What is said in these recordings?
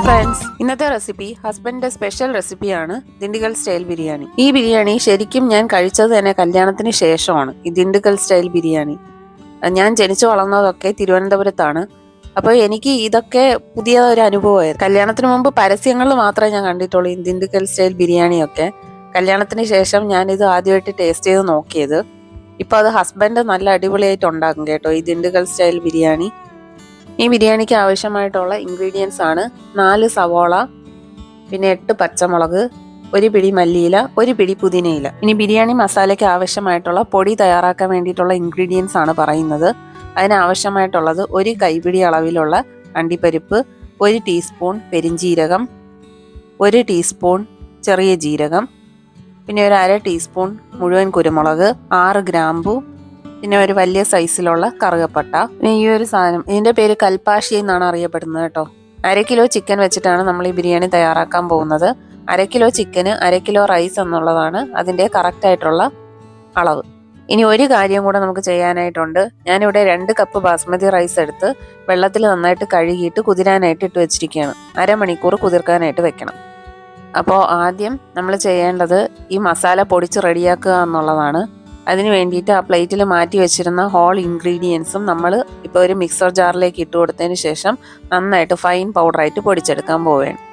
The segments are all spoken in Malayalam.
ഫ്രണ്ട്സ്, ഇന്നത്തെ റെസിപ്പി ഹസ്ബൻഡിന്റെ സ്പെഷ്യൽ റെസിപ്പിയാണ് ദിണ്ടുകൽ സ്റ്റൈൽ ബിരിയാണി. ഈ ബിരിയാണി ശരിക്കും ഞാൻ കഴിച്ചത് തന്നെ കല്യാണത്തിന് ശേഷമാണ്. ഈ ദിണ്ടുകൽ സ്റ്റൈൽ ബിരിയാണി ഞാൻ ജനിച്ചു വളർന്നതൊക്കെ തിരുവനന്തപുരത്താണ്. അപ്പോൾ എനിക്ക് ഇതൊക്കെ പുതിയ ഒരു അനുഭവമായിരുന്നു. കല്യാണത്തിന് മുമ്പ് പരസ്യങ്ങളിൽ മാത്രമേ ഞാൻ കണ്ടിട്ടുള്ളൂ ഈ ദിണ്ടുകൽ സ്റ്റൈൽ ബിരിയാണിയൊക്കെ. കല്യാണത്തിന് ശേഷം ഞാൻ ഇത് ആദ്യമായിട്ട് ടേസ്റ്റ് ചെയ്ത് നോക്കിയത്. ഇപ്പോൾ അത് ഹസ്ബൻഡ് നല്ല അടിപൊളിയായിട്ട് ഉണ്ടാക്കും കേട്ടോ ഈ ദിണ്ടുകൽ സ്റ്റൈൽ ബിരിയാണി. ഈ ബിരിയാണിക്ക് ആവശ്യമായിട്ടുള്ള ഇൻഗ്രീഡിയൻസ് ആണ് 4 സവോള, പിന്നെ 8 പച്ചമുളക്, 1 പിടി മല്ലിയില, 1 പിടി പുതിനയില. ഇനി ബിരിയാണി മസാലയ്ക്ക് ആവശ്യമായിട്ടുള്ള പൊടി തയ്യാറാക്കാൻ വേണ്ടിയിട്ടുള്ള ഇൻഗ്രീഡിയൻസ് ആണ് പറയുന്നത്. അതിനാവശ്യമായിട്ടുള്ളത് 1 കൈപ്പിടി അളവിലുള്ള അണ്ടിപ്പരിപ്പ്, 1 ടീസ്പൂൺ പെരിഞ്ജീരകം, 1 ടീസ്പൂൺ ചെറിയ ജീരകം, പിന്നെ ഒരു 1/2 ടീസ്പൂൺ മുഴുവൻ കുരുമുളക്, 6 ഗ്രാമ്പു, പിന്നെ ഒരു വലിയ സൈസിലുള്ള കറുകപ്പട്ട. പിന്നെ ഈ ഒരു സാധനം ഇതിന്റെ പേര് കൽപ്പാഷി എന്നാണ് അറിയപ്പെടുന്നത് കേട്ടോ. 1/2 കിലോ ചിക്കൻ വെച്ചിട്ടാണ് നമ്മൾ ഈ ബിരിയാണി തയ്യാറാക്കാൻ പോകുന്നത്. 1/2 കിലോ ചിക്കന് 1/2 കിലോ റൈസ് എന്നുള്ളതാണ് അതിന്റെ കറക്റ്റ് ആയിട്ടുള്ള അളവ്. ഇനി ഒരു കാര്യം കൂടെ നമുക്ക് ചെയ്യാനായിട്ടുണ്ട്. ഞാനിവിടെ 2 കപ്പ് ബാസ്മതി റൈസ് എടുത്ത് വെള്ളത്തിൽ നന്നായിട്ട് കഴുകിയിട്ട് കുതിരാനായിട്ട് ഇട്ട് വെച്ചിരിക്കുകയാണ്. 1/2 മണിക്കൂർ കുതിർക്കാനായിട്ട് വെക്കണം. അപ്പോൾ ആദ്യം നമ്മൾ ചെയ്യേണ്ടത് ഈ മസാല പൊടിച്ച് റെഡിയാക്കുക എന്നുള്ളതാണ്. അതിന് വേണ്ടിയിട്ട് ആ പ്ലേറ്റിൽ മാറ്റി വെച്ചിരുന്ന ഹോൾ ഇൻഗ്രീഡിയൻസും നമ്മൾ ഇപ്പോൾ ഒരു മിക്സർ ജാറിലേക്ക് ഇട്ട് കൊടുത്തതിന് ശേഷം നന്നായിട്ട് ഫൈൻ പൗഡറായിട്ട് പൊടിച്ചെടുക്കാൻ പോവുകയാണ്.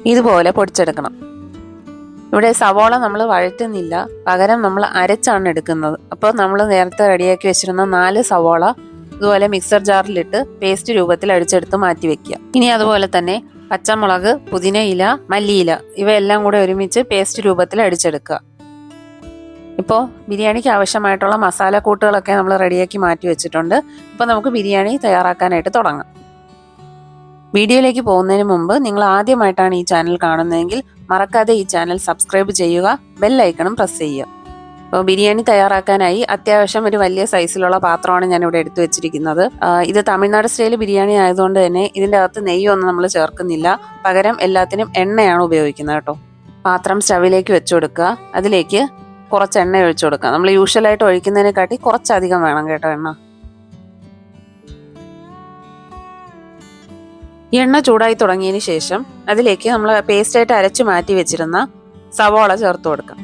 ഇതുപോലെ പൊടിച്ചെടുക്കണം. ഇവിടെ സവോള നമ്മൾ വഴറ്റുന്നില്ല, പകരം നമ്മൾ അരച്ചാണ് എടുക്കുന്നത്. അപ്പോൾ നമ്മൾ നേരത്തെ റെഡിയാക്കി വെച്ചിരുന്ന 4 സവോള ഇതുപോലെ മിക്സർ ജാറിലിട്ട് പേസ്റ്റ് രൂപത്തിൽ അടിച്ചെടുത്ത് മാറ്റി വെക്കുക. ഇനി അതുപോലെ തന്നെ പച്ചമുളക്, പുതിനയില, മല്ലിയില ഇവയെല്ലാം കൂടെ ഒരുമിച്ച് പേസ്റ്റ് രൂപത്തിൽ അടിച്ചെടുക്കുക. ഇപ്പോൾ ബിരിയാണിക്ക് ആവശ്യമായിട്ടുള്ള മസാലക്കൂട്ടുകളൊക്കെ നമ്മൾ റെഡിയാക്കി മാറ്റി വെച്ചിട്ടുണ്ട്. ഇപ്പോൾ നമുക്ക് ബിരിയാണി തയ്യാറാക്കാനായിട്ട് തുടങ്ങാം. വീഡിയോയിലേക്ക് പോകുന്നതിന് മുമ്പ് നിങ്ങൾ ആദ്യമായിട്ടാണ് ഈ ചാനൽ കാണുന്നതെങ്കിൽ മറക്കാതെ ഈ ചാനൽ സബ്സ്ക്രൈബ് ചെയ്യുക, ബെൽ ഐക്കണും പ്രസ് ചെയ്യുക. അപ്പോൾ ബിരിയാണി തയ്യാറാക്കാനായി അത്യാവശ്യം ഒരു വലിയ സൈസിലുള്ള പാത്രമാണ് ഞാനിവിടെ എടുത്തു വെച്ചിരിക്കുന്നത്. ഇത് തമിഴ്നാട് സ്റ്റൈൽ ബിരിയാണി ആയതുകൊണ്ട് തന്നെ ഇതിൻ്റെ അകത്ത് നെയ്യൊന്നും നമ്മൾ ചേർക്കുന്നില്ല, പകരം എല്ലാത്തിനും എണ്ണയാണ് ഉപയോഗിക്കുന്നത് കേട്ടോ. പാത്രം സ്റ്റവിലേക്ക് വെച്ചു കൊടുക്കുക. അതിലേക്ക് കുറച്ച് എണ്ണ ഒഴിച്ചു കൊടുക്കുക. നമ്മൾ യൂഷ്വലായിട്ട് ഒഴിക്കുന്നതിനെക്കാട്ടി കുറച്ചധികം വേണം കേട്ടോ എണ്ണ. എണ്ണ ചൂടായി തുടങ്ങിയതിന് ശേഷം അതിലേക്ക് നമ്മൾ പേസ്റ്റായിട്ട് അരച്ച് മാറ്റി വെച്ചിരുന്ന സവോള ചേർത്ത് കൊടുക്കാം.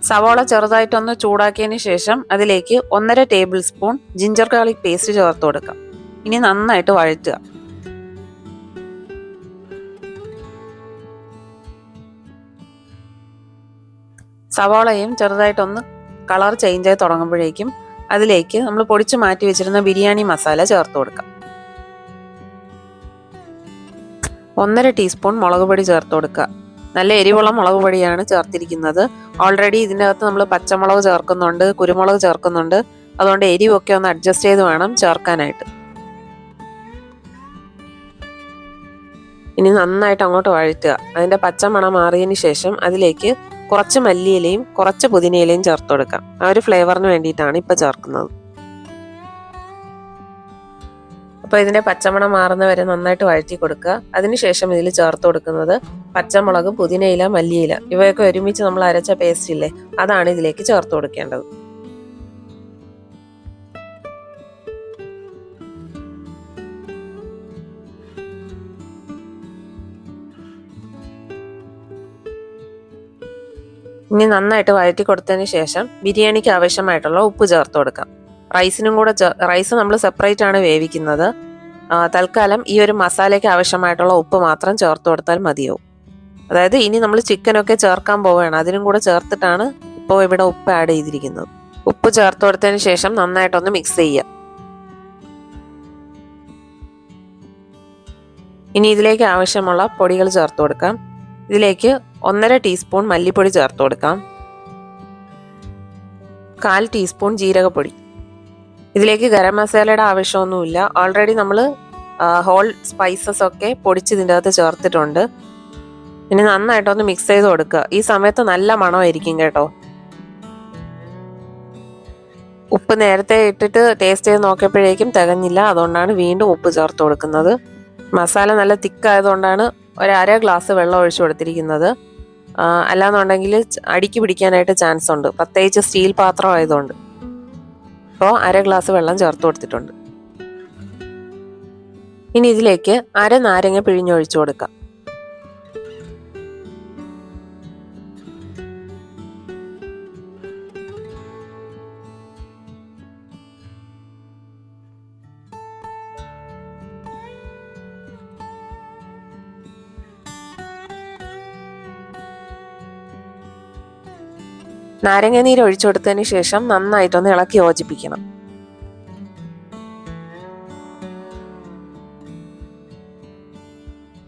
സവോള ചെറുതായിട്ടൊന്ന് ചൂടാക്കിയതിന് ശേഷം അതിലേക്ക് 1.5 table spoon ginger garlic paste ചേർത്ത് കൊടുക്കാം. ഇനി നന്നായിട്ട് വഴറ്റുക. സവോളയും ചെറുതായിട്ടൊന്ന് കളർ ചേഞ്ച് ആയി തുടങ്ങുമ്പോഴേക്കും അതിലേക്ക് നമ്മൾ പൊടിച്ച് മാറ്റി വെച്ചിരുന്ന ബിരിയാണി മസാല ചേർത്ത് കൊടുക്കാം. 1.5 ടീസ്പൂൺ മുളക് പൊടി ചേർത്ത് കൊടുക്കുക. നല്ല എരിവുള്ള മുളക് പൊടിയാണ് ചേർത്തിരിക്കുന്നത്. ഓൾറെഡി ഇതിൻ്റെ അകത്ത് നമ്മൾ പച്ചമുളക് ചേർക്കുന്നുണ്ട്, കുരുമുളക് ചേർക്കുന്നുണ്ട്. അതുകൊണ്ട് എരിവൊക്കെ ഒന്ന് അഡ്ജസ്റ്റ് ചെയ്ത് വേണം ചേർക്കാനായിട്ട്. ഇനി നന്നായിട്ട് അങ്ങോട്ട് വഴറ്റുക. അതിൻ്റെ പച്ചമണം മാറിയതിന് ശേഷം അതിലേക്ക് കുറച്ച് മല്ലിയിലയും കുറച്ച് പുതിനയിലയും ചേർത്ത് കൊടുക്കാം. ആ ഒരു ഫ്ലേവറിന് വേണ്ടിയിട്ടാണ് ഇപ്പോൾ ചേർക്കുന്നത്. അപ്പോൾ ഇതിൻ്റെ പച്ചമണം മാറുന്ന വരെ നന്നായിട്ട് വഴറ്റി കൊടുക്കുക. അതിനുശേഷം ഇതിൽ ചേർത്ത് കൊടുക്കുന്നത് പച്ചമുളക്, പുതിനയില, മല്ലിയില ഇവയൊക്കെ ഒരുമിച്ച് നമ്മൾ അരച്ച പേസ്റ്റ് ഇല്ലേ, അതാണ് ഇതിലേക്ക് ചേർത്ത് കൊടുക്കേണ്ടത്. ഇനി നന്നായിട്ട് വഴറ്റി കൊടുത്തതിന് ശേഷം ബിരിയാണിക്ക് ആവശ്യമായിട്ടുള്ള ഉപ്പ് ചേർത്ത് കൊടുക്കാം. റൈസിനും കൂടെ റൈസ് നമ്മൾ സെപ്പറേറ്റ് ആണ് വേവിക്കുന്നത്. തൽക്കാലം ഈ ഒരു മസാലയ്ക്ക് ആവശ്യമായിട്ടുള്ള ഉപ്പ് മാത്രം ചേർത്ത് കൊടുത്താൽ മതിയാവും. അതായത് ഇനി നമ്മൾ ചിക്കനൊക്കെ ചേർക്കാൻ പോവുകയാണ്, അതിനും കൂടെ ചേർത്തിട്ടാണ് ഇപ്പോൾ ഇവിടെ ഉപ്പ് ആഡ് ചെയ്തിരിക്കുന്നത്. ഉപ്പ് ചേർത്ത് കൊടുത്തതിന് ശേഷം നന്നായിട്ടൊന്ന് മിക്സ് ചെയ്യുക. ഇനി ഇതിലേക്ക് ആവശ്യമുള്ള പൊടികൾ ചേർത്ത് കൊടുക്കാം. ഇതിലേക്ക് 1.5 ടീസ്പൂൺ മല്ലിപ്പൊടി ചേർത്ത് കൊടുക്കാം. 1/4 ടീസ്പൂൺ ജീരകപ്പൊടി. ഇതിലേക്ക് ഗരം മസാലയുടെ ആവശ്യമൊന്നുമില്ല. ഓൾറെഡി നമ്മൾ ഹോൾ സ്പൈസസ് ഒക്കെ പൊടിച്ച് ഇതിൻ്റെ അകത്ത് ചേർത്തിട്ടുണ്ട്. ഇനി നന്നായിട്ടൊന്ന് മിക്സ് ചെയ്ത് കൊടുക്കുക. ഈ സമയത്ത് നല്ല മണമായിരിക്കും കേട്ടോ. ഉപ്പ് നേരത്തെ ഇട്ടിട്ട് ടേസ്റ്റ് ചെയ്ത് നോക്കിയപ്പോഴേക്കും തികഞ്ഞില്ല. അതുകൊണ്ടാണ് വീണ്ടും ഉപ്പ് ചേർത്ത് കൊടുക്കുന്നത്. മസാല നല്ല തിക്കായതുകൊണ്ടാണ് 1/2 ഗ്ലാസ് വെള്ളം ഒഴിച്ചു കൊടുത്തിരിക്കുന്നത്. അല്ലാന്നുണ്ടെങ്കിൽ അടിക്ക് പിടിക്കാനായിട്ട് ചാൻസ് ഉണ്ട്, പ്രത്യേകിച്ച് സ്റ്റീൽ പാത്രം ആയതുകൊണ്ട്. അപ്പോൾ 1/2 ഗ്ലാസ് വെള്ളം ചേർത്ത് കൊടുത്തിട്ടുണ്ട്. ഇനി ഇതിലേക്ക് 1/2 നാരങ്ങ പിഴിഞ്ഞൊഴിച്ചു കൊടുക്കാം. നാരങ്ങ നീര് ഒഴിച്ചു കൊടുത്തതിന് ശേഷം നന്നായിട്ടൊന്ന് ഇളക്കി യോജിപ്പിക്കണം.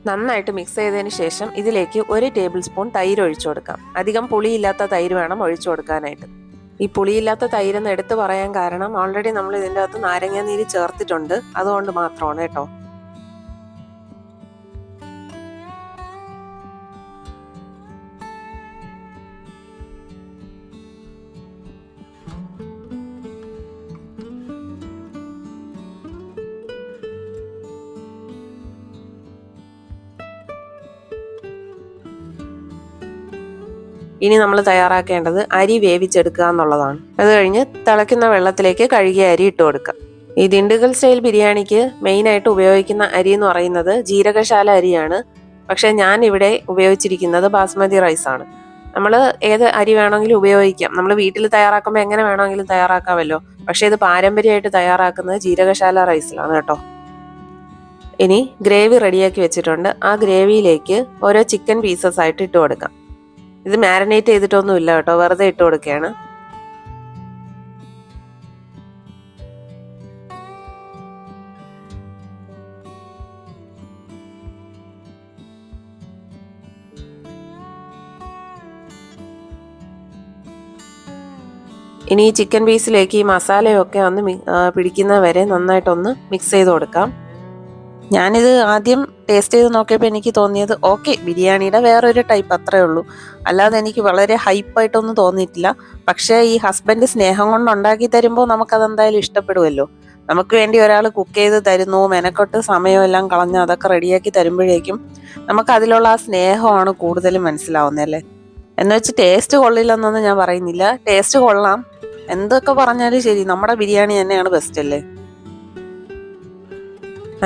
നന്നായിട്ട് മിക്സ് ചെയ്തതിന് ശേഷം ഇതിലേക്ക് 1 ടേബിൾ സ്പൂൺ തൈര് ഒഴിച്ചു കൊടുക്കാം. അധികം പുളിയില്ലാത്ത തൈര് വേണം ഒഴിച്ചു കൊടുക്കാനായിട്ട്. ഈ പുളിയില്ലാത്ത തൈരെന്ന് എടുത്തു പറയാൻ കാരണം ഓൾറെഡി നമ്മൾ ഇതിൻ്റെ അകത്ത് നാരങ്ങ നീര് ചേർത്തിട്ടുണ്ട്, അതുകൊണ്ട് മാത്രമാണ് കേട്ടോ. ഇനി നമ്മൾ തയ്യാറാക്കേണ്ടത് അരി വേവിച്ചെടുക്കുക എന്നുള്ളതാണ്. അത് കഴിഞ്ഞ് തിളയ്ക്കുന്ന വെള്ളത്തിലേക്ക് കഴുകിയ അരി ഇട്ട് കൊടുക്കുക. ഈ ദിണ്ടുകൽ സ്റ്റൈൽ ബിരിയാണിക്ക് മെയിനായിട്ട് ഉപയോഗിക്കുന്ന അരി എന്ന് പറയുന്നത് ജീരകശാല അരിയാണ്. പക്ഷേ ഞാൻ ഇവിടെ ഉപയോഗിച്ചിരിക്കുന്നത് ബാസ്മതി റൈസാണ്. നമ്മൾ ഏത് അരി വേണമെങ്കിലും ഉപയോഗിക്കാം. നമ്മൾ വീട്ടിൽ തയ്യാറാക്കുമ്പോൾ എങ്ങനെ വേണമെങ്കിലും തയ്യാറാക്കാമല്ലോ. പക്ഷേ ഇത് പാരമ്പര്യമായിട്ട് തയ്യാറാക്കുന്നത് ജീരകശാല റൈസിലാണ് കേട്ടോ. ഇനി ഗ്രേവി റെഡിയാക്കി വെച്ചിട്ടുണ്ട്. ആ ഗ്രേവിയിലേക്ക് ഓരോ ചിക്കൻ പീസസ് ആയിട്ട് ഇട്ട് കൊടുക്കാം. ഇത് മാരിനേറ്റ് ചെയ്തിട്ടൊന്നുമില്ല കേട്ടോ, വെറുതെ ഇട്ട് കൊടുക്കുകയാണ്. ഇനി ഈ ചിക്കൻ പീസിലേക്ക് ഈ മസാലയൊക്കെ ഒന്ന് പിടിക്കുന്ന വരെ നന്നായിട്ടൊന്ന് മിക്സ് ചെയ്ത് കൊടുക്കാം. ഞാനിത് ആദ്യം ടേസ്റ്റ് ചെയ്ത് നോക്കിയപ്പോൾ എനിക്ക് തോന്നിയത് ഓക്കെ, ബിരിയാണിയുടെ വേറൊരു ടൈപ്പ്, അത്രേ ഉള്ളൂ. അല്ലാതെ എനിക്ക് വളരെ ഹൈപ്പായിട്ടൊന്നും തോന്നിയിട്ടില്ല. പക്ഷേ ഈ ഹസ്ബൻഡ് സ്നേഹം കൊണ്ട് ഉണ്ടാക്കി തരുമ്പോൾ നമുക്കതെന്തായാലും ഇഷ്ടപ്പെടുമല്ലോ. നമുക്ക് വേണ്ടി ഒരാൾ കുക്ക് ചെയ്ത് തരുന്നു, മെനക്കൊട്ട് സമയമെല്ലാം കളഞ്ഞ് അതൊക്കെ റെഡിയാക്കി തരുമ്പോഴേക്കും നമുക്ക് അതിലുള്ള ആ സ്നേഹമാണ് കൂടുതലും മനസ്സിലാവുന്നതല്ലേ. എന്ന് വെച്ച് ടേസ്റ്റ് കൊള്ളില്ലെന്നൊന്നും ഞാൻ പറയുന്നില്ല, ടേസ്റ്റ് കൊള്ളാം. എന്തൊക്കെ പറഞ്ഞാലും ശരി, നമ്മുടെ ബിരിയാണി തന്നെയാണ് ബെസ്റ്റ് അല്ലേ.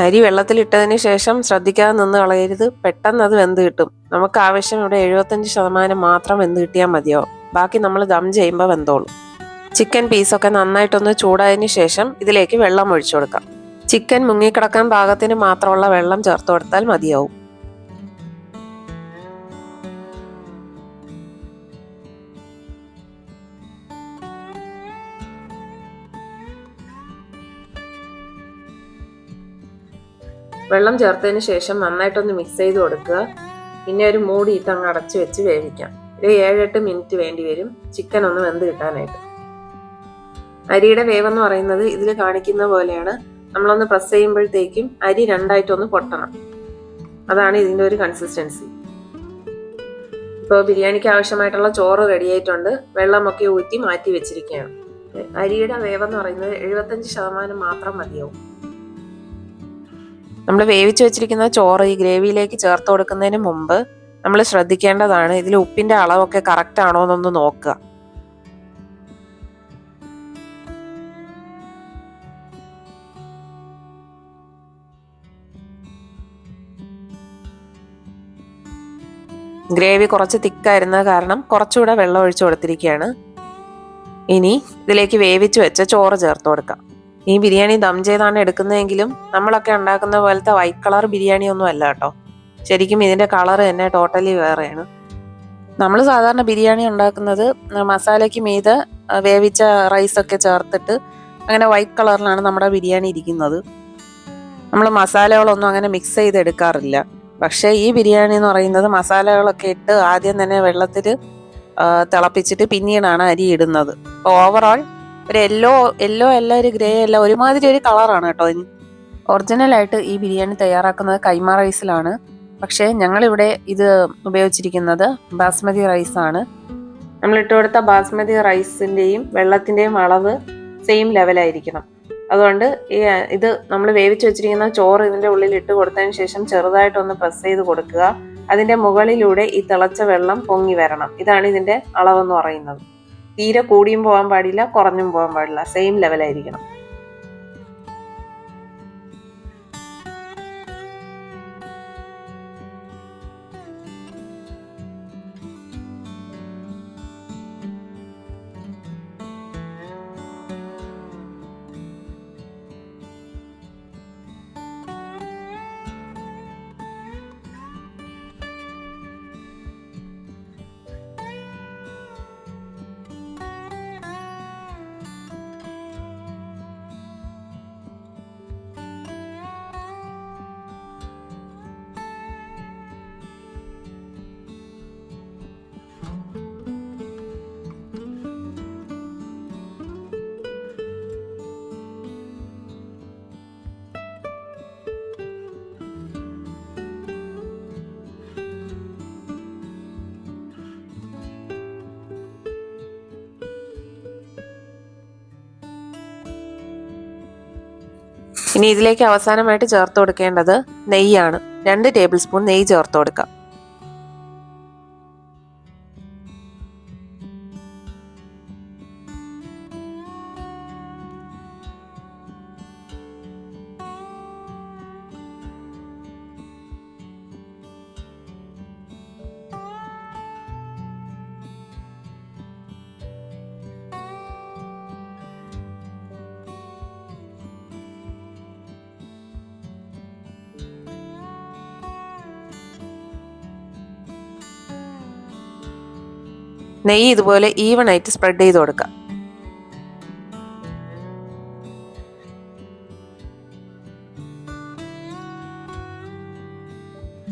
അരി വെള്ളത്തിലിട്ടതിന് ശേഷം ശ്രദ്ധിക്കാതെ നിന്ന് കളയരുത്, പെട്ടെന്ന് അത് വെന്ത് കിട്ടും. നമുക്ക് ആവശ്യം ഇവിടെ 75% മാത്രം വെന്ത് കിട്ടിയാൽ മതിയാവും. ബാക്കി നമ്മൾ ദം ചെയ്യുമ്പോൾ വെന്തോളും. ചിക്കൻ പീസൊക്കെ നന്നായിട്ടൊന്ന് ചൂടായതിന് ശേഷം ഇതിലേക്ക് വെള്ളം ഒഴിച്ചു കൊടുക്കാം. ചിക്കൻ മുങ്ങിക്കിടക്കാൻ പാകത്തിന് മാത്രമുള്ള വെള്ളം ചേർത്ത് കൊടുത്താൽ മതിയാവും. വെള്ളം ചേർത്തതിന് ശേഷം നന്നായിട്ടൊന്ന് മിക്സ് ചെയ്ത് കൊടുക്കുക. പിന്നെ ഒരു മൂടിയിട്ട് അങ്ങ് അടച്ചു വെച്ച് വേവിക്കാം. ഒരു 7-8 മിനിറ്റ് വേണ്ടി വരും ചിക്കൻ ഒന്ന് വെന്ത് കിട്ടാനായിട്ട്. അരിയുടെ വേവെന്ന് പറയുന്നത് ഇതിൽ കാണിക്കുന്ന പോലെയാണ്. നമ്മളൊന്ന് പ്രസ് ചെയ്യുമ്പോഴത്തേക്കും അരി രണ്ടായിട്ടൊന്ന് പൊട്ടണം. അതാണ് ഇതിൻ്റെ ഒരു കൺസിസ്റ്റൻസി. ഇപ്പോൾ ബിരിയാണിക്ക് ആവശ്യമായിട്ടുള്ള ചോറ് റെഡി ആയിട്ടുണ്ട്. വെള്ളമൊക്കെ ഊറ്റി മാറ്റി വെച്ചിരിക്കുകയാണ്. അരിയുടെ വേവെന്ന് പറയുന്നത് 75% മാത്രം മതിയാവും. നമ്മൾ വേവിച്ച് വെച്ചിരിക്കുന്ന ചോറ് ഈ ഗ്രേവിയിലേക്ക് ചേർത്ത് കൊടുക്കുന്നതിന് മുമ്പ് നമ്മൾ ശ്രദ്ധിക്കേണ്ടതാണ്, ഇതിൽ ഉപ്പിന്റെ അളവൊക്കെ കറക്റ്റ് ആണോ എന്നൊന്ന് നോക്കുക. ഗ്രേവി കുറച്ച് തിക്കായിരുന്ന കാരണം കുറച്ചുകൂടെ വെള്ളം ഒഴിച്ചു കൊടുത്തിരിക്കുകയാണ്. ഇനി ഇതിലേക്ക് വേവിച്ച് വെച്ച ചോറ് ചേർത്ത് കൊടുക്കാം. ഈ ബിരിയാണി ദം ചെയ്താണ് എടുക്കുന്നതെങ്കിലും നമ്മളൊക്കെ ഉണ്ടാക്കുന്ന പോലത്തെ വൈറ്റ് കളർ ബിരിയാണി ഒന്നും അല്ല കേട്ടോ. ശരിക്കും ഇതിന്റെ കളർ തന്നെ ടോട്ടലി വേറെയാണ്. നമ്മൾ സാധാരണ ബിരിയാണി ഉണ്ടാക്കുന്നത് മസാലയ്ക്ക് മീതെ വേവിച്ച റൈസൊക്കെ ചേർത്തിട്ട് അങ്ങനെ വൈറ്റ് കളറിലാണ് നമ്മുടെ ബിരിയാണി ഇരിക്കുന്നത്. നമ്മൾ മസാലകളൊന്നും അങ്ങനെ മിക്സ് ചെയ്തെടുക്കാറില്ല. പക്ഷേ ഈ ബിരിയാണി എന്ന് പറയുന്നത് മസാലകളൊക്കെ ഇട്ട് ആദ്യം തന്നെ വെള്ളത്തിൽ തിളപ്പിച്ചിട്ട് പിന്നീടാണ് അരി ഇടുന്നത്. അപ്പോൾ ഓവറോൾ ഒരു യെല്ലോ അല്ല, ഒരു ഗ്രേ അല്ല, ഒരുമാതിരി ഒരു കളറാണ് കേട്ടോ ഇതിന്. ഒറിജിനലായിട്ട് ഈ ബിരിയാണി തയ്യാറാക്കുന്നത് കൈമ റൈസിലാണ്. പക്ഷേ ഞങ്ങളിവിടെ ഇത് ഉപയോഗിച്ചിരിക്കുന്നത് ബാസ്മതി റൈസാണ്. നമ്മൾ ഇട്ട് കൊടുത്ത ബാസ്മതി റൈസിൻ്റെയും വെള്ളത്തിൻ്റെയും അളവ് സെയിം ലെവലായിരിക്കണം. അതുകൊണ്ട് ഇത് നമ്മൾ വേവിച്ച് വെച്ചിരിക്കുന്ന ചോറ് ഇതിൻ്റെ ഉള്ളിൽ ഇട്ട് കൊടുത്തതിന് ശേഷം ചെറുതായിട്ടൊന്ന് പ്രസ് ചെയ്ത് കൊടുക്കുക. അതിൻ്റെ മുകളിലൂടെ ഈ തിളച്ച വെള്ളം പൊങ്ങി വരണം. ഇതാണ് ഇതിൻ്റെ അളവെന്ന് പറയുന്നത്. തീരെ കൂടിയും പോകാൻ പാടില്ല, കുറഞ്ഞും പോകാൻ പാടില്ല, സെയിം ലെവലായിരിക്കണം. ഇനി ഇതിലേക്ക് അവസാനമായിട്ട് ചേർത്ത് കൊടുക്കേണ്ടത് നെയ്യാണ്. 2 ടേബിൾ സ്പൂൺ നെയ്യ് ചേർത്ത് കൊടുക്കാം. നെയ്യ് ഇതുപോലെ ഈവൺ ആയിട്ട് സ്പ്രെഡ് ചെയ്ത് കൊടുക്കാം.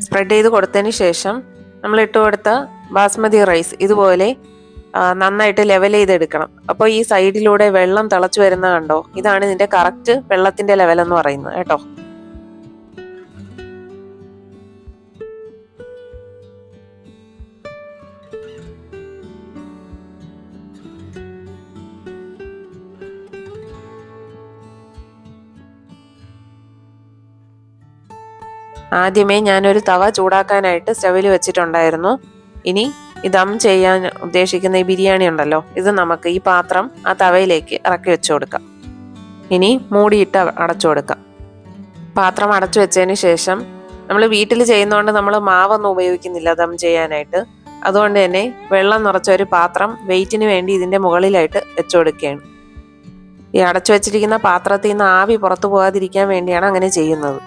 സ്പ്രെഡ് ചെയ്ത് കൊടുത്തതിന് ശേഷം നമ്മൾ ഇട്ട് കൊടുത്ത ബാസ്മതി റൈസ് ഇതുപോലെ നന്നായിട്ട് ലെവൽ ചെയ്തെടുക്കണം. അപ്പോൾ ഈ സൈഡിലൂടെ വെള്ളം തിളച്ചു വരുന്ന കണ്ടോ, ഇതാണ് ഇതിന്റെ കറക്റ്റ് വെള്ളത്തിന്റെ ലെവൽ എന്ന് പറയുന്നത് കേട്ടോ. ആദ്യമേ ഞാനൊരു തവ ചൂടാക്കാനായിട്ട് സ്റ്റവിൽ വെച്ചിട്ടുണ്ടായിരുന്നു. ഇനി ദം ചെയ്യാൻ ഉദ്ദേശിക്കുന്ന ഈ ബിരിയാണി ഉണ്ടല്ലോ, ഇത് നമുക്ക് ഈ പാത്രം ആ തവയിലേക്ക് ഇറക്കി വെച്ചു കൊടുക്കാം. ഇനി മൂടിയിട്ട് അടച്ചു കൊടുക്കാം. പാത്രം അടച്ചു വെച്ചതിന് ശേഷം നമ്മൾ വീട്ടിൽ ചെയ്യുന്നതുകൊണ്ട് നമ്മൾ മാവൊന്നും ഉപയോഗിക്കുന്നില്ല ദം ചെയ്യാനായിട്ട്. അതുകൊണ്ട് തന്നെ വെള്ളം നിറച്ച ഒരു പാത്രം വെയിറ്റിന് വേണ്ടി ഇതിൻ്റെ മുകളിലായിട്ട് വെച്ചു കൊടുക്കുകയാണ്. ഈ അടച്ചു വെച്ചിരിക്കുന്ന പാത്രത്തിൽ നിന്ന് ആവി പുറത്തു പോകാതിരിക്കാൻ വേണ്ടിയാണ് അങ്ങനെ ചെയ്യുന്നത്.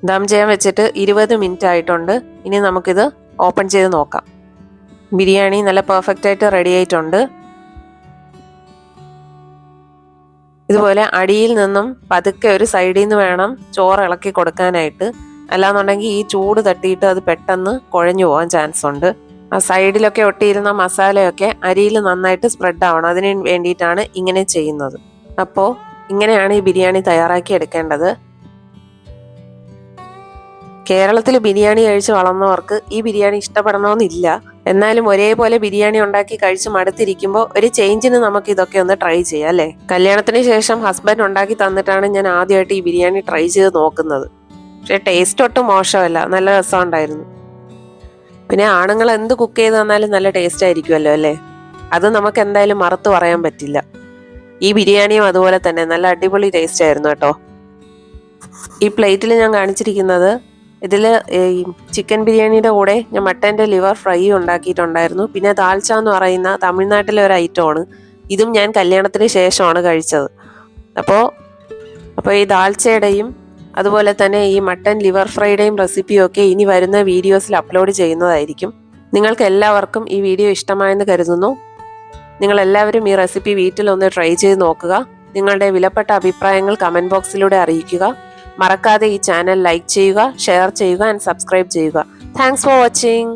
ദം ചെയ്യാൻ വെച്ചിട്ട് 20 മിനിറ്റ് ആയിട്ടുണ്ട്. ഇനി നമുക്കിത് ഓപ്പൺ ചെയ്ത് നോക്കാം. ബിരിയാണി നല്ല പെർഫെക്റ്റ് ആയിട്ട് റെഡി ആയിട്ടുണ്ട്. ഇതുപോലെ അടിയിൽ നിന്നും പതുക്കെ ഒരു സൈഡിൽ നിന്ന് വേണം ചോറ് ഇളക്കി കൊടുക്കാനായിട്ട്. അല്ലാന്നുണ്ടെങ്കിൽ ഈ ചൂട് തട്ടിയിട്ട് അത് പെട്ടെന്ന് കുഴഞ്ഞു പോകാൻ ചാൻസ് ഉണ്ട്. ആ സൈഡിലൊക്കെ ഒട്ടിയിരുന്ന മസാലയൊക്കെ അരിയിൽ നന്നായിട്ട് സ്പ്രെഡ് ആവണം. അതിന് വേണ്ടിയിട്ടാണ് ഇങ്ങനെ ചെയ്യുന്നത്. അപ്പോൾ ഇങ്ങനെയാണ് ഈ ബിരിയാണി തയ്യാറാക്കി എടുക്കേണ്ടത്. കേരളത്തിൽ ബിരിയാണി കഴിച്ച് വളർന്നവർക്ക് ഈ ബിരിയാണി ഇഷ്ടപ്പെടണമെന്നില്ല. എന്നാലും ഒരേപോലെ ബിരിയാണി ഉണ്ടാക്കി കഴിച്ച് മടുത്തിരിക്കുമ്പോൾ ഒരു ചേഞ്ചിന് നമുക്ക് ഇതൊക്കെ ഒന്ന് ട്രൈ ചെയ്യാം അല്ലേ. കല്യാണത്തിന് ശേഷം ഹസ്ബൻഡ് ഉണ്ടാക്കി തന്നിട്ടാണ് ഞാൻ ആദ്യമായിട്ട് ഈ ബിരിയാണി ട്രൈ ചെയ്ത് നോക്കുന്നത്. പക്ഷെ ടേസ്റ്റ് ഒട്ടും മോശമല്ല, നല്ല രസമുണ്ടായിരുന്നു. പിന്നെ ആണുങ്ങൾ എന്ത് കുക്ക് ചെയ്ത് തന്നാലും നല്ല ടേസ്റ്റ് ആയിരിക്കുമല്ലോ അല്ലേ. അത് നമുക്ക് എന്തായാലും മറുത്ത് പറയാൻ പറ്റില്ല. ഈ ബിരിയാണിയും അതുപോലെ തന്നെ നല്ല അടിപൊളി ടേസ്റ്റ് ആയിരുന്നു കേട്ടോ. ഈ പ്ലേറ്റിൽ ഞാൻ കാണിച്ചിരിക്കുന്നത് ഇതിൽ ഈ ചിക്കൻ ബിരിയാണിയുടെ കൂടെ ഞാൻ മട്ടൻ്റെ ലിവർ ഫ്രൈ ഉണ്ടാക്കിയിട്ടുണ്ടായിരുന്നു. പിന്നെ ദാൽച്ച എന്ന് പറയുന്ന തമിഴ്നാട്ടിലെ ഒരു ഐറ്റമാണ്. ഇതും ഞാൻ കല്യാണത്തിന് ശേഷമാണ് കഴിച്ചത്. അപ്പോൾ ഈ ദാൽച്ചയുടെയും അതുപോലെ തന്നെ ഈ മട്ടൻ ലിവർ ഫ്രൈയുടെയും റെസിപ്പിയും ഒക്കെ ഇനി വരുന്ന വീഡിയോസിൽ അപ്ലോഡ് ചെയ്യുന്നതായിരിക്കും. നിങ്ങൾക്ക് എല്ലാവർക്കും ഈ വീഡിയോ ഇഷ്ടമായെന്ന് കരുതുന്നു. നിങ്ങളെല്ലാവരും ഈ റെസിപ്പി വീട്ടിലൊന്ന് ട്രൈ ചെയ്ത് നോക്കുക. നിങ്ങളുടെ വിലപ്പെട്ട അഭിപ്രായങ്ങൾ കമൻറ്റ് ബോക്സിലൂടെ അറിയിക്കുക. മറക്കാതെ ഈ ചാനൽ ലൈക്ക് ചെയ്യുക, ഷെയർ ചെയ്യുക ആൻഡ് സബ്സ്ക്രൈബ് ചെയ്യുക. Thanks for watching.